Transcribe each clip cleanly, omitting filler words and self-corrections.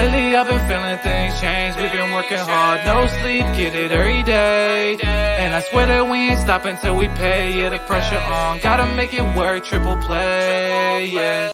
Lately I've been feeling things change. We've been working hard, no sleep, get it every day. And I swear that we ain't stopping till we pay. Yeah, the pressure on, gotta make it work, triple play, yeah.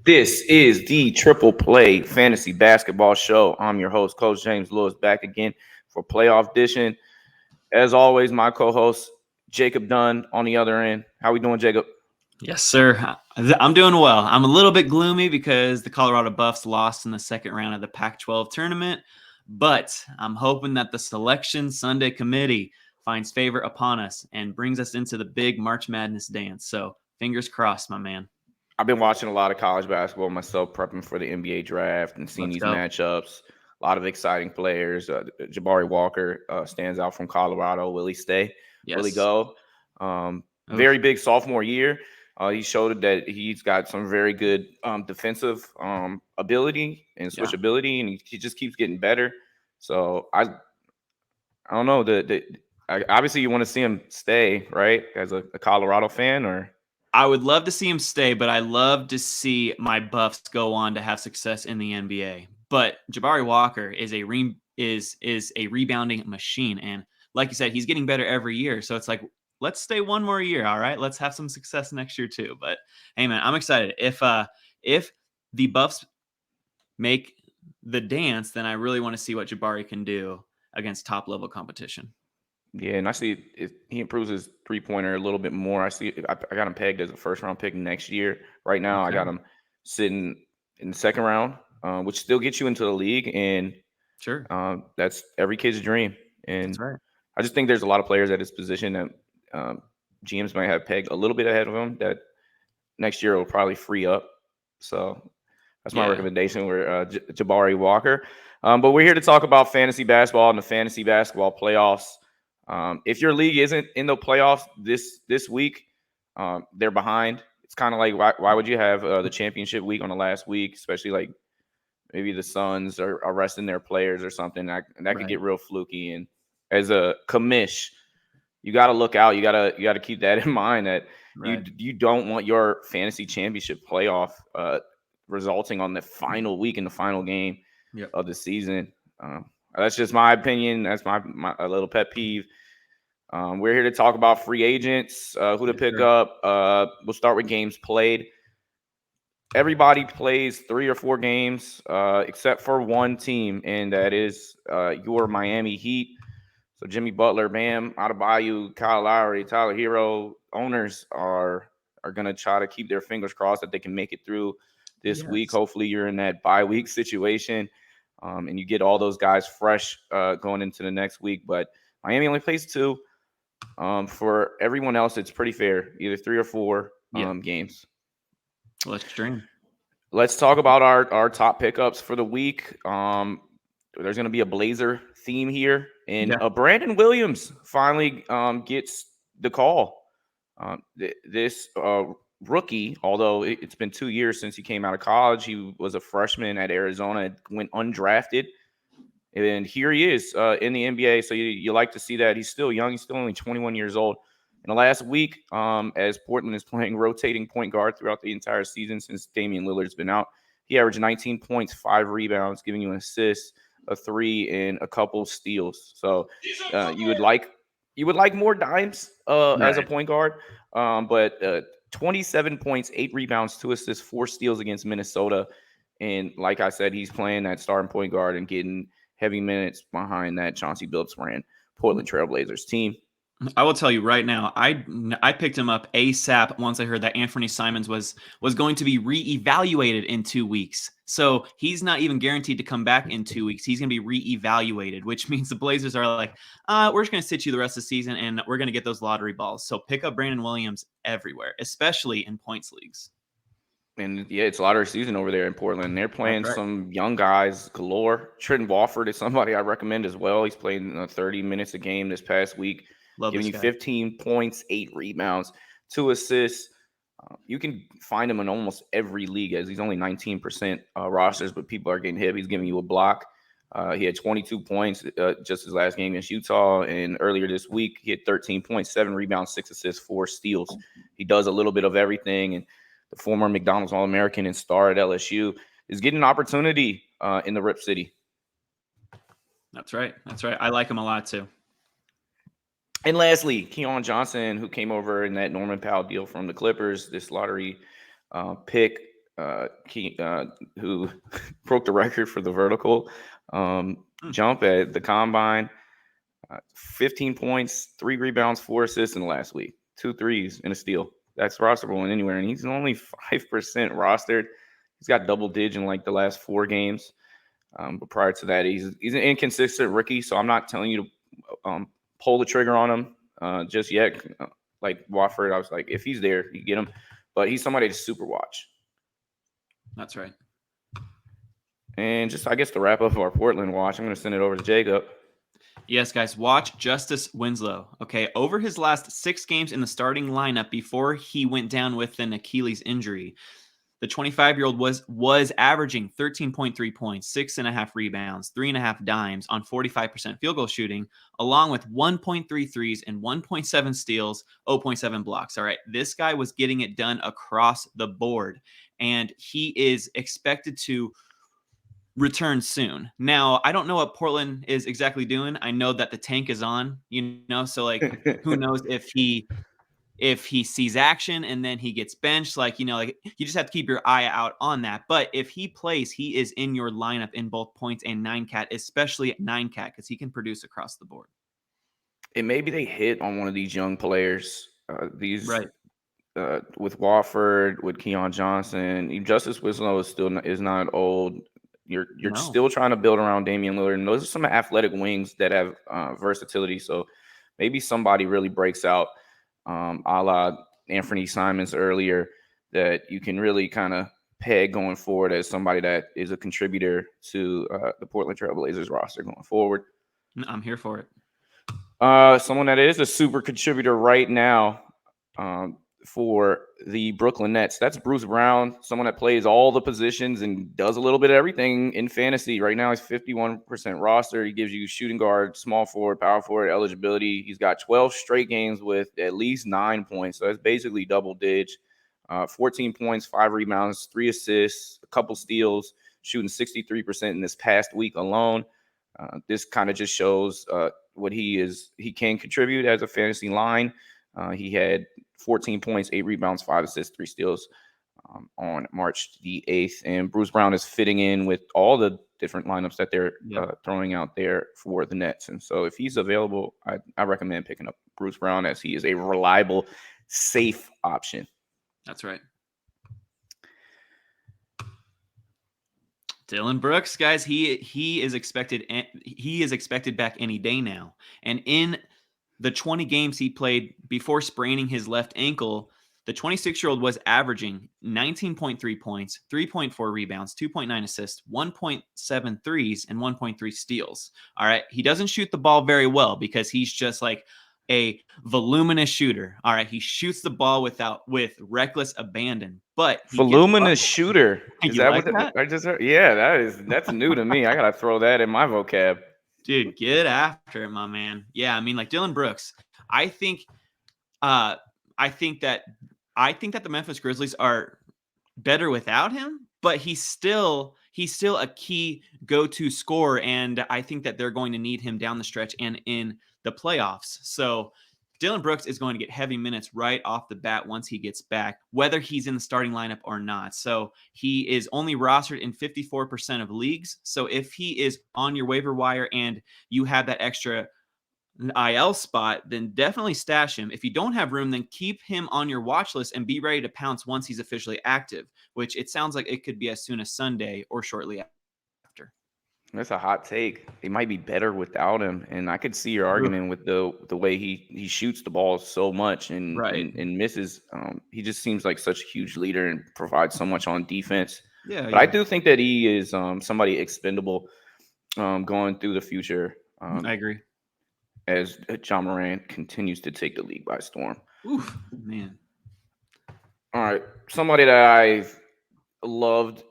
This is the Triple Play Fantasy Basketball Show. I'm your host, Coach James Lewis, back again for playoff edition. As always, my co-host, Jacob Dunne, on the other end. How we doing, Jacob? Yes, sir. I'm doing well. I'm a little bit gloomy because the Colorado Buffs lost in the second round of the Pac-12 tournament, but I'm hoping that the Selection Sunday Committee finds favor upon us and brings us into the big March Madness dance. So fingers crossed, my man. I've been watching a lot of college basketball myself, prepping for the NBA draft and seeing these matchups. A lot of exciting players. Jabari Walker stands out from Colorado. Will he stay? Yes. Will he go? Very big sophomore year. He showed that he's got some very good defensive ability and switchability, and he just keeps getting better. So I don't know. Obviously, you want to see him stay, right? As a Colorado fan, or I would love to see him stay, but I love to see my Buffs go on to have success in the NBA. But Jabari Walker is a rebounding machine, and like you said, he's getting better every year. So it's like, let's stay one more year, all right? Let's have some success next year too. But hey, man, I'm excited. If the Buffs make the dance, then I really want to see what Jabari can do against top-level competition. Yeah, and I see if he improves his three-pointer a little bit more. I got him pegged as a first-round pick next year. Right now, I got him sitting in the second round, which still gets you into the league. And sure, that's every kid's dream. And that's right. I just think there's a lot of players at his position that GMs might have pegged a little bit ahead of him that next year will probably free up. So that's my recommendation. We're Jabari Walker. But we're here to talk about fantasy basketball and the fantasy basketball playoffs. If your league isn't in the playoffs this week, they're behind. It's kind of like why would you have the championship week on the last week, especially like maybe the Suns are resting their players or something, and that could get real fluky. And as a commish, you got to look out. You got to keep that in mind that you don't want your fantasy championship playoff resulting on the final week in the final game of the season. That's just my opinion. That's my little pet peeve. We're here to talk about free agents, who to pick up. We'll start with games played. Everybody plays 3 or 4 games, except for one team, and that is your Miami Heat. So Jimmy Butler, Bam Adebayo, Kyle Lowry, Tyler Hero, owners are going to try to keep their fingers crossed that they can make it through this week. Hopefully you're in that bye week situation. And you get all those guys fresh going into the next week. But Miami only plays 2. For everyone else, it's pretty fair, either 3 or 4 games. Let's dream. Let's talk about our top pickups for the week. There's going to be a Blazer theme here. And Brandon Williams finally gets the call. This rookie, although it's been 2 years since he came out of college. He was a freshman at Arizona, went undrafted, and here he is in the NBA. So you like to see that. He's still young. He's still only 21 years old. In the last week, as Portland is playing rotating point guard throughout the entire season since Damian Lillard's been out, he averaged 19 points, 5 rebounds, giving you an assist, a 3, and a couple steals. So you would like more dimes as a point guard, but 27 points, 8 rebounds, 2 assists, 4 steals against Minnesota. And like I said, he's playing that starting point guard and getting heavy minutes behind that Chauncey Billups ran Portland Trailblazers team. I will tell you right now, I picked him up ASAP once I heard that Anthony Simons was going to be reevaluated in 2 weeks. So he's not even guaranteed to come back in 2 weeks. He's going to be reevaluated, which means the Blazers are like, we're just going to sit you the rest of the season, and we're going to get those lottery balls. So pick up Brandon Williams everywhere, especially in points leagues. And it's lottery season over there in Portland. They're playing some young guys galore. Trendon Watford is somebody I recommend as well. He's playing 30 minutes a game this past week. Giving you 15 points, 8 rebounds, 2 assists. You can find him in almost every league as he's only 19% rosters, but people are getting hit. He's giving you a block. He had 22 points just his last game against Utah, and earlier this week he had 13 points, 7 rebounds, 6 assists, 4 steals. He does a little bit of everything, and the former McDonald's All-American and star at LSU is getting an opportunity in the Rip City. That's right. I like him a lot too. And lastly, Keon Johnson, who came over in that Norman Powell deal from the Clippers, this lottery pick, who broke the record for the vertical jump at the combine. 15 points, 3 rebounds, 4 assists in the last week, 2 threes and a steal. That's rosterable anywhere, and he's only 5% rostered. He's got double digit in like the last 4 games. But prior to that, he's an inconsistent rookie, so I'm not telling you to pull the trigger on him just yet. Like Watford, I was like, if he's there, you get him. But he's somebody to super watch. That's right. And just, I guess, to wrap up our Portland watch, I'm going to send it over to Jacob. Yes, guys, watch Justice Winslow. Okay, over his last 6 games in the starting lineup before he went down with an Achilles injury, the 25-year-old was averaging 13.3 points, 6.5 rebounds, 3.5 dimes on 45% field goal shooting, along with 1.3 threes and 1.7 steals, 0.7 blocks. All right, this guy was getting it done across the board, and he is expected to return soon. Now, I don't know what Portland is exactly doing. I know that the tank is on, so like who knows if he sees action and then he gets benched, like you just have to keep your eye out on that. But if he plays, he is in your lineup in both points and 9-cat, especially at 9-cat, because he can produce across the board. And maybe they hit on one of these young players. Right. With Watford, with Keon Johnson, Justice Winslow is not old. You're still trying to build around Damian Lillard, and those are some athletic wings that have versatility. So maybe somebody really breaks out, a la Anthony Simons earlier, that you can really kind of peg going forward as somebody that is a contributor to the Portland Trailblazers roster going forward. I'm here for it. Someone that is a super contributor right now for the Brooklyn Nets. That's Bruce Brown, someone that plays all the positions and does a little bit of everything in fantasy. Right now, he's 51% roster. He gives you shooting guard, small forward, power forward eligibility. He's got 12 straight games with at least 9 points. So that's basically double digits. 14 points, 5 rebounds, 3 assists, a couple steals, shooting 63% in this past week alone. This kind of just shows what he can contribute as a fantasy line. He had 14 points, 8 rebounds, 5 assists, 3 steals on March the 8th. And Bruce Brown is fitting in with all the different lineups that they're throwing out there for the Nets. And so if he's available, I recommend picking up Bruce Brown, as he is a reliable, safe option. That's right. Dillon Brooks, guys, he is expected back any day now. And in the 20 games he played before spraining his left ankle, the 26-year-old was averaging 19.3 points, 3.4 rebounds, 2.9 assists, 1.7 threes, and 1.3 steals. All right. He doesn't shoot the ball very well because he's just like a voluminous shooter. All right. He shoots the ball with reckless abandon. But voluminous shooter. Is that like what I just heard? Yeah, that's new to me. I gotta throw that in my vocab. Dude, get after it, my man. Yeah, I mean, like Dillon Brooks. I think that the Memphis Grizzlies are better without him, but he's still a key go-to scorer, and I think that they're going to need him down the stretch and in the playoffs. So Dillon Brooks is going to get heavy minutes right off the bat once he gets back, whether he's in the starting lineup or not. So he is only rostered in 54% of leagues. So if he is on your waiver wire and you have that extra IL spot, then definitely stash him. If you don't have room, then keep him on your watch list and be ready to pounce once he's officially active, which it sounds like it could be as soon as Sunday or shortly after. That's a hot take. He might be better without him, and I could see your argument with the way he shoots the ball so much and misses. He just seems like such a huge leader and provides so much on defense. But I do think that he is somebody expendable going through the future. I agree. As John Moran continues to take the league by storm. Oof, man. All right, somebody that I've loved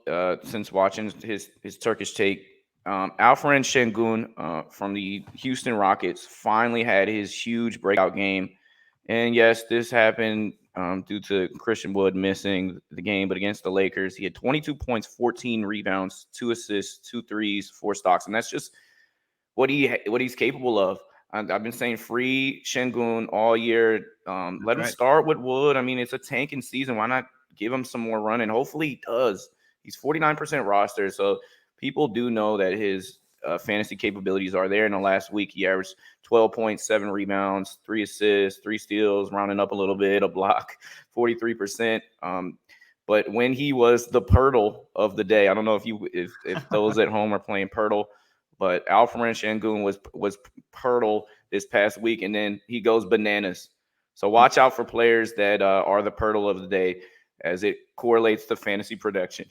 since watching his Turkish take Alperen Sengun from the Houston Rockets finally had his huge breakout game. And yes, this happened due to Christian Wood missing the game, but against the Lakers, he had 22 points, 14 rebounds, 2 assists, 2 threes, 4 stocks, and that's just what he's capable of. I've been saying free Sengun all year. Let him start with Wood. I mean, it's a tanking season. Why not give him some more run? And hopefully he does. He's 49% roster, so people do know that his fantasy capabilities are there. In the last week, he averaged 12.7 rebounds, 3 assists, 3 steals, rounding up a little bit, a block, 43%. But when he was the Pirtle of the day, I don't know if those at home are playing Pirtle, but Alperen Sengun was Pirtle this past week, and then he goes bananas. So watch out for players that are the Pirtle of the day as it correlates to fantasy production.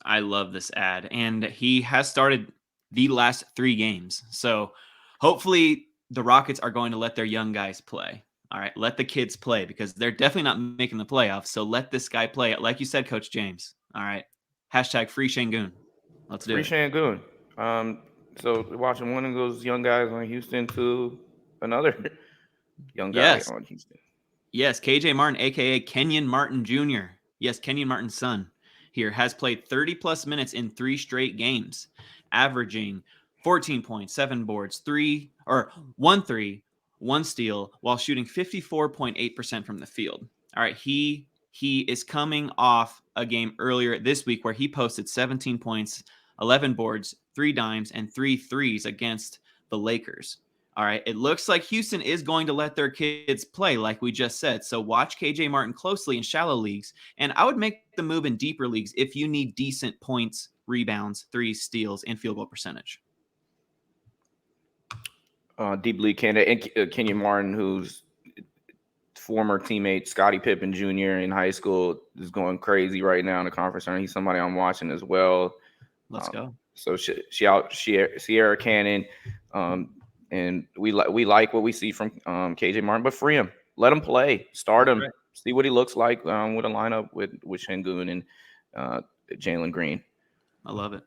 I love this ad. And he has started the last 3 games. So hopefully the Rockets are going to let their young guys play. All right, let the kids play because they're definitely not making the playoffs. So let this guy play. Like you said, Coach James. All right. Hashtag free Sengun. Let's do it. Free Sengun. So watching one of those young guys on Houston to another young guy on Houston. Yes, KJ Martin, a.k.a. Kenyon Martin Jr. Yes, Kenyon Martin's son here has played 30-plus minutes in 3 straight games, averaging 14 points, 7 boards, 1 3, 1 steal, while shooting 54.8% from the field. All right, he is coming off a game earlier this week where he posted 17 points, 11 boards, 3 dimes, and 3 threes against the Lakers. All right, it looks like Houston is going to let their kids play, like we just said. So watch KJ Martin closely in shallow leagues, and I would make the move in deeper leagues if you need decent points, rebounds, threes, steals, and field goal percentage. Deep league candidate, and Kenyon Martin, who's former teammate Scottie Pippen Jr. in high school, is going crazy right now in the conference. He's somebody I'm watching as well. Let's go. So Sierra Cannon. And we like what we see from KJ Martin, but free him, let him play, start him, see what he looks like with a lineup with Sengun and Jalen Green. I love it.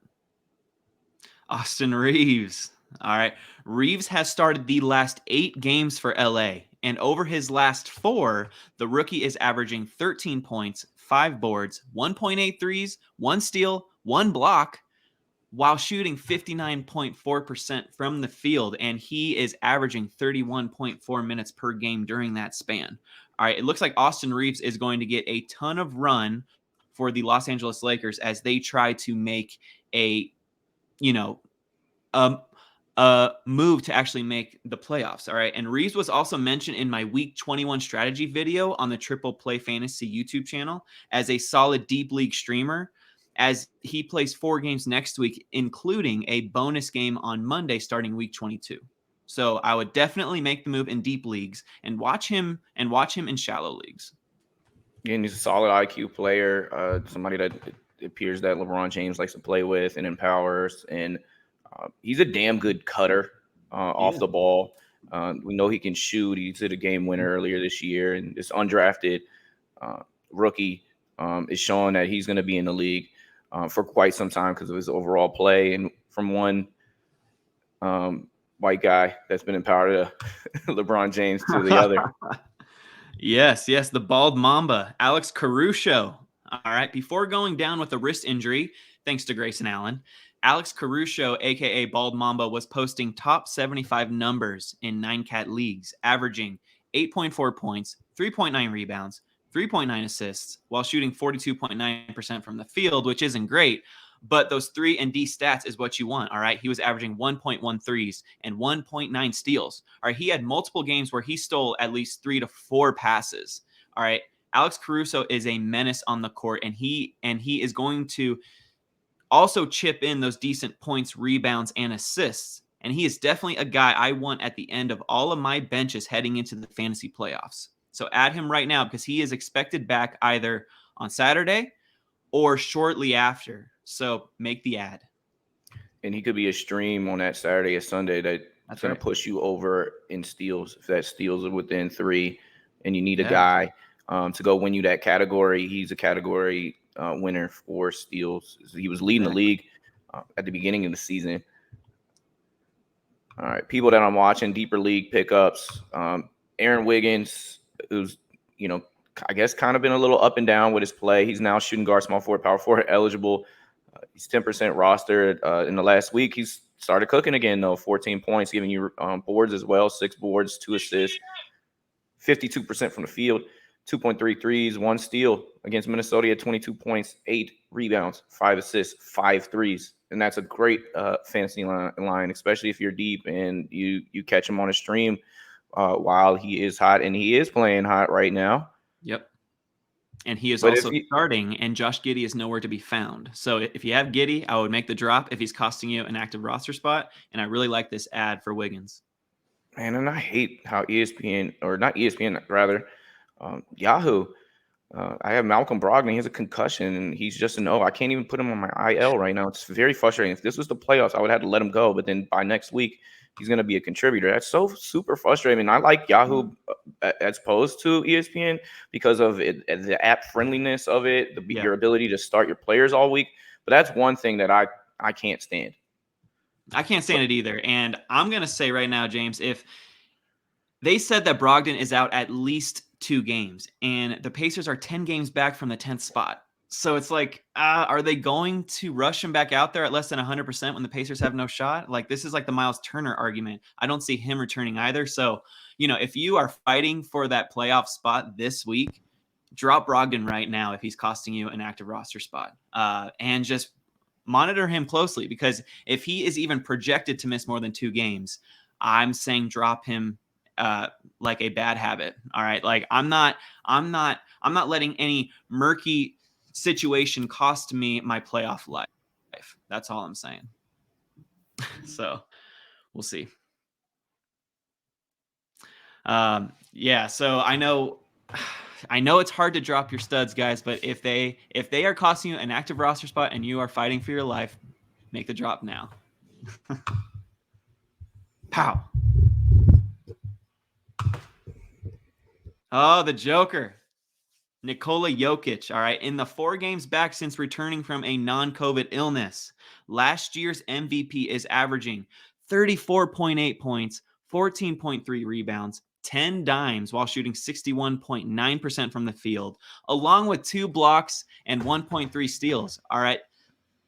Austin Reeves. All right, Reeves has started the last 8 games for LA, and over his last 4, the rookie is averaging 13 points, 5 boards, 1.8 threes, 1 steal, 1 block, while shooting 59.4% from the field, and he is averaging 31.4 minutes per game during that span. All right, it looks like Austin Reeves is going to get a ton of run for the Los Angeles Lakers as they try to make a move to actually make the playoffs. All right, and Reeves was also mentioned in my Week 21 strategy video on the Triple Play Fantasy YouTube channel as a solid deep league streamer, as he plays 4 games next week, including a bonus game on Monday starting week 22. So I would definitely make the move in deep leagues and watch him in shallow leagues. And he's a solid IQ player, somebody that it appears that LeBron James likes to play with and empowers. And he's a damn good cutter off the ball. We know he can shoot. He hit a game winner earlier this year. And this undrafted rookie is showing that he's going to be in the league for quite some time because of his overall play. And from one white guy that's been empowered to LeBron James to the other. Yes, the bald mamba, Alex Caruso. All right, before going down with a wrist injury, thanks to Grayson Allen, Alex Caruso, a.k.a. Bald Mamba, was posting top 75 numbers in 9-cat leagues, averaging 8.4 points, 3.9 rebounds, 3.9 assists, while shooting 42.9% from the field, which isn't great, but those 3 and D stats is what you want, all right? He was averaging 1.1 threes and 1.9 steals. All right, he had multiple games where he stole at least 3 to 4 passes. All right, Alex Caruso is a menace on the court, and he is going to also chip in those decent points, rebounds, and assists. And he is definitely a guy I want at the end of all of my benches heading into the fantasy playoffs. So add him right now because he is expected back either on Saturday or shortly after. So make the ad. And he could be a stream on that Saturday or Sunday that's going to push you over in steals. If that steals are within 3 and you need a guy to go win you that category, he's a category winner for steals. He was leading the league at the beginning of the season. All right, people that I'm watching, deeper league pickups. Aaron Wiggins, who's, I guess kind of been a little up and down with his play. He's now shooting guard, small forward, power forward eligible. He's 10% rostered. In the last week, he's started cooking again, though. 14 points, giving you boards as well, 6 boards, 2 assists, 52% from the field, 2.3 threes, 1 steal against Minnesota. He had 22 points, 8 rebounds, 5 assists, 5 threes. And that's a great fantasy line, especially if you're deep and you catch him on a stream while he is hot. And he is playing hot right now. Yep. And he is also starting, and Josh Giddey is nowhere to be found. So if you have Giddey, I would make the drop if he's costing you an active roster spot. And I really like this ad for Wiggins. Man, and I hate how ESPN, or not ESPN, rather, Yahoo. I have Malcolm Brogdon. He has a concussion, and he's just an I can't even put him on my IL right now. It's very frustrating. If this was the playoffs, I would have to let him go. But then by next week, he's going to be a contributor. That's so super frustrating. I like Yahoo as opposed to ESPN because of the app friendliness of it, your ability to start your players all week. But that's one thing that I can't stand. I can't stand it either. And I'm going to say right now, James, if they said that Brogdon is out at least 2 games, and the Pacers are 10 games back from the 10th spot. So it's like, are they going to rush him back out there at less than 100% when the Pacers have no shot? Like, this is like the Miles Turner argument. I don't see him returning either. So, if you are fighting for that playoff spot this week, drop Brogdon right now if he's costing you an active roster spot, and just monitor him closely, because if he is even projected to miss more than 2 games, I'm saying drop him like a bad habit. All right. Like I'm not letting any murky situation cost me my playoff life. That's all I'm saying. So we'll see. So I know it's hard to drop your studs, guys, but if they are costing you an active roster spot and you are fighting for your life, make the drop now. Pow. Oh, the Joker. Nikola Jokic, all right, in the 4 games back since returning from a non-COVID illness, last year's MVP is averaging 34.8 points, 14.3 rebounds, 10 dimes while shooting 61.9% from the field, along with 2 blocks and 1.3 steals, all right?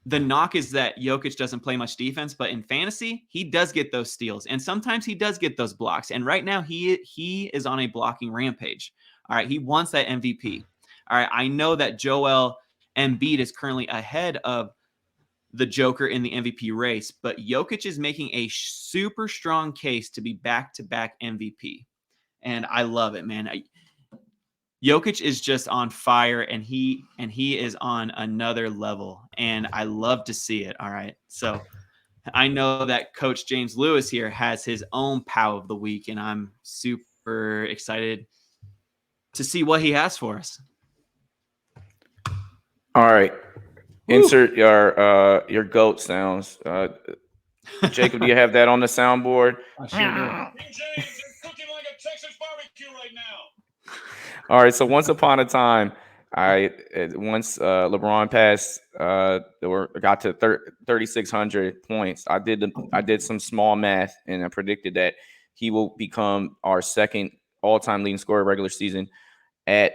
The knock is that Jokic doesn't play much defense, but in fantasy, he does get those steals, and sometimes he does get those blocks. And right now, he is on a blocking rampage. All right, he wants that MVP. All right, I know that Joel Embiid is currently ahead of the Joker in the MVP race, but Jokic is making a super strong case to be back-to-back MVP, and I love it, man. Jokic is just on fire, and he is on another level, and I love to see it. All right. So I know that Coach James Lewis here has his own POW of the week, and I'm super excited to see what he has for us. All right. Woo. Insert your goat sounds. Jacob, do you have that on the soundboard? I sure do. James is cooking like a Texas barbecue right now. All right, so once upon a time, once LeBron passed, got to 3,600 points. I did some small math, and I predicted that he will become our second all-time leading scorer regular season at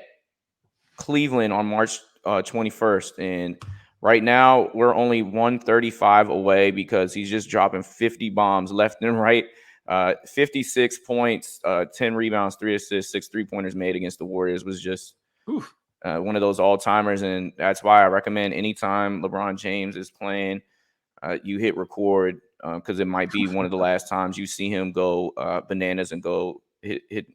Cleveland on March 21st. And right now, we're only 135 away because he's just dropping 50 bombs left and right. 56 points, 10 rebounds, 3 assists, 6 3-pointers made against the Warriors was just one of those all-timers. And that's why I recommend anytime LeBron James is playing, you hit record because it might be one of the last times you see him go bananas and go hit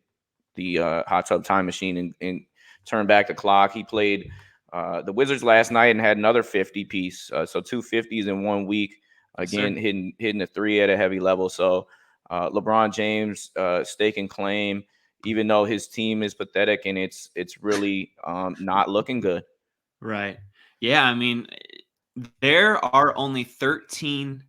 the hot tub time machine and turn back the clock. He played the Wizards last night and had another 50 piece. So 2 50s in 1 week. Again, hitting a 3 at a heavy level. So LeBron James staking claim, even though his team is pathetic and it's really not looking good. Right. Yeah, I mean, there are only 13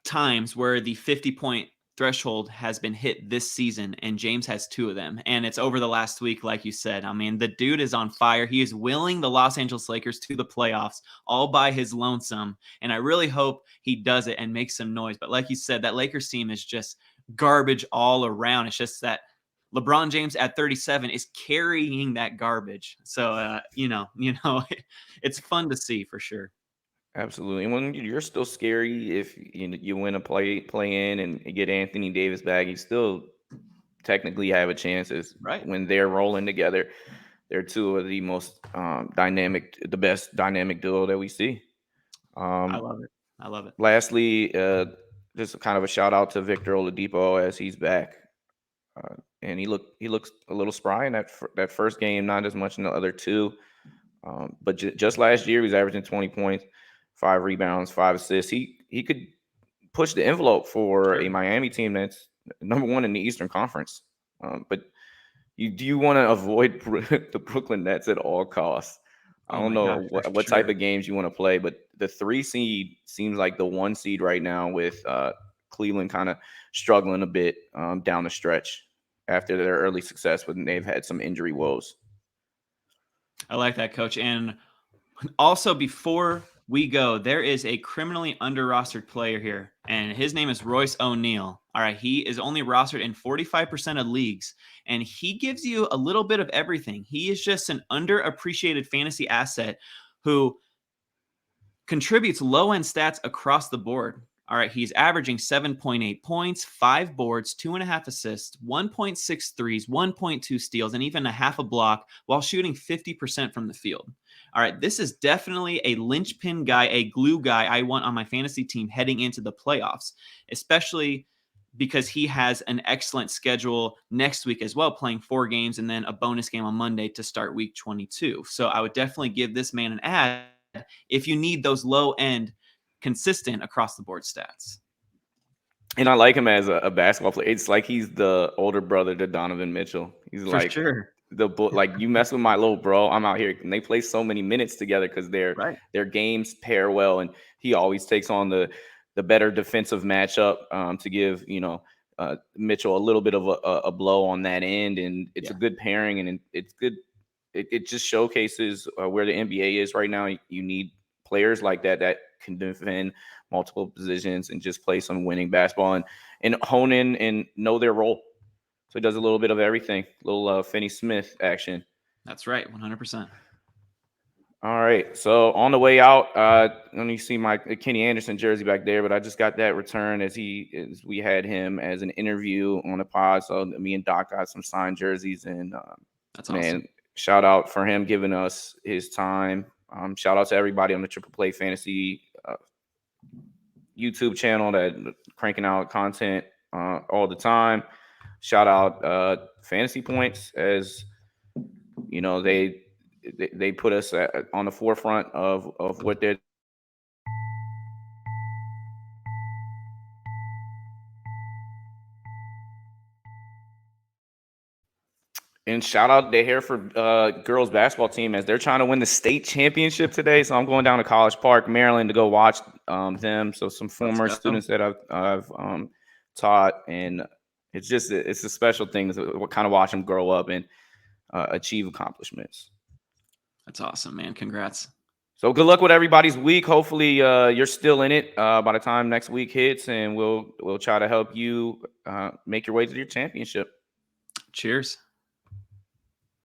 times where the 50-point threshold has been hit this season, and James has 2 of them. And it's over the last week, like you said. I mean, the dude is on fire. He is willing the Los Angeles Lakers to the playoffs all by his lonesome. And I really hope he does it and makes some noise. But like you said, that Lakers team is just garbage all around. It's just that LeBron James at 37 is carrying that garbage. So, it's fun to see for sure. Absolutely. And when you're still scary, if you win a play in and you get Anthony Davis back, you still technically have a chance. Right. When they're rolling together. They're 2 of the most the best dynamic duo that we see. I love it. I love it. Lastly, just kind of a shout out to Victor Oladipo as he's back, and he looks a little spry in that first game, not as much in the other 2. But just last year, he was averaging 20 points, 5 rebounds, 5 assists. He could push the envelope for a Miami team that's number 1 in the Eastern Conference. But do you want to avoid the Brooklyn Nets at all costs? I don't know what type of games you want to play, but the 3 seed seems like the 1 seed right now, with Cleveland kind of struggling a bit down the stretch after their early success when they've had some injury woes. I like that, Coach. And also, before we go, there is a criminally under-rostered player here, and his name is Royce O'Neale. All right, he is only rostered in 45% of leagues, and he gives you a little bit of everything. He is just an underappreciated fantasy asset who contributes low-end stats across the board. All right, he's averaging 7.8 points, 5 boards, 2.5 assists, 1.6 threes, 1.2 steals, and even a half a block while shooting 50% from the field. All right, this is definitely a linchpin guy, a glue guy I want on my fantasy team heading into the playoffs, especially because he has an excellent schedule next week as well, playing 4 games and then a bonus game on Monday to start week 22. So I would definitely give this man an ad if you need those low-end consistent across the board stats. And I like him as a basketball player. It's like he's the older brother to Donovan Mitchell. He's For like sure. like, you mess with my little bro, I'm out here. And they play so many minutes together because their games pair well, and he always takes on the better defensive matchup to give Mitchell a little bit of a blow on that end, and it's a good pairing, and it's good. It just showcases where the NBA is right now. You need players like that can defend multiple positions and just play some winning basketball and hone in and know their role. So he does a little bit of everything, little Finney Smith action. That's right, 100%. All right, so on the way out, let me see my Kenny Anderson jersey back there, but I just got that return as we had him as an interview on the pod. So me and Doc got some signed jerseys, and that's awesome. Man, shout out for him giving us his time. Shout out to everybody on the Triple Play Fantasy YouTube channel that cranking out content all the time. Shout out Fantasy Points, as you know, they put us on the forefront of what they're. And shout out to Hereford girls basketball team, as they're trying to win the state championship today. So I'm going down to College Park, Maryland, to go watch them. So some former students that I've taught, and it's a special thing to kind of watch them grow up and achieve accomplishments. That's awesome, man. Congrats. So good luck with everybody's week. Hopefully you're still in it by the time next week hits, and we'll try to help you make your way to your championship. Cheers.